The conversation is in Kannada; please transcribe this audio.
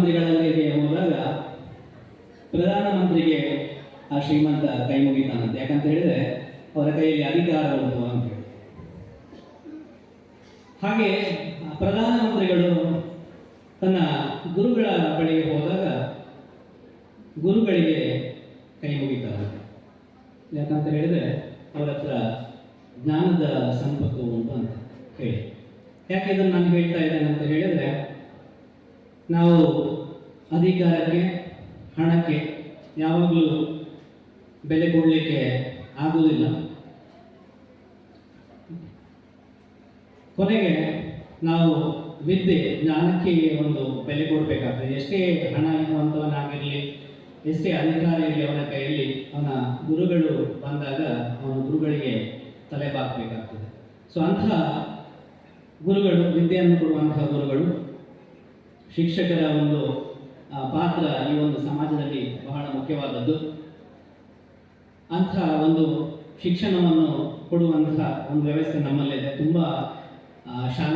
ಮಂತ್ರಿಗಳಲ್ಲಿ ಹೋದಾಗ ಪ್ರಧಾನಮಂತ್ರಿಗೆ ಆ ಶ್ರೀಮಂತ ಕೈ ಮುಗಿತಾನಂತೆ. ಯಾಕಂತ ಹೇಳಿದ್ರೆ ಅವರ ಕೈಯಲ್ಲಿ ಅಧಿಕಾರ ಉಂಟು ಅಂತ ಹೇಳಿ. ಹಾಗೆ ಪ್ರಧಾನಮಂತ್ರಿಗಳು ತನ್ನ ಗುರುಗಳ ಬಳಿಗೆ ಹೋದಾಗ ಗುರುಗಳಿಗೆ ಕೈ ಮುಗಿತಾರೆ. ಯಾಕಂತ ಹೇಳಿದ್ರೆ ಅವರ ಹತ್ರ ಜ್ಞಾನದ ಸಂಪತ್ತು ಉಂಟು ಅಂತ ಹೇಳಿ. ಯಾಕೆ ಇದನ್ನು ನಾನು ಹೇಳ್ತಾ ಇದ್ದೇನೆ ಅಂತ ಹೇಳಿದ್ರೆ, ನಾವು ಅಧಿಕಾರಕ್ಕೆ ಹಣಕ್ಕೆ ಯಾವಾಗಲೂ ಬೆಲೆ ಕೊಡಲಿಕ್ಕೆ ಆಗುವುದಿಲ್ಲ. ಕೊನೆಗೆ ನಾವು ವಿದ್ಯೆ ಜ್ಞಾನಕ್ಕೆ ಒಂದು ಬೆಲೆ ಕೊಡಬೇಕಾಗ್ತದೆ. ಎಷ್ಟೇ ಹಣ ಇರುವಂಥವನಾಗಿರಲಿ, ಎಷ್ಟೇ ಅಧಿಕಾರ ಇರಲಿ ಅವನ ಕೈಯಲ್ಲಿ, ಅವನ ಗುರುಗಳು ಬಂದಾಗ ಅವನ ಗುರುಗಳಿಗೆ ತಲೆ ಬಾಕಬೇಕಾಗ್ತದೆ. ಸೊ ಅಂತಹ ಗುರುಗಳು, ವಿದ್ಯೆಯನ್ನು ಕೊಡುವಂತಹ ಗುರುಗಳು, ಶಿಕ್ಷಕರ ಒಂದು ಪಾತ್ರ ಈ ಒಂದು ಸಮಾಜದಲ್ಲಿ ಬಹಳ ಮುಖ್ಯವಾದದ್ದು. ಅಂಥ ಒಂದು ಶಿಕ್ಷಣವನ್ನು ಕೊಡುವಂತಹ ಒಂದು ವ್ಯವಸ್ಥೆ ನಮ್ಮಲ್ಲಿದೆ. ತುಂಬ ಶಾಲೆ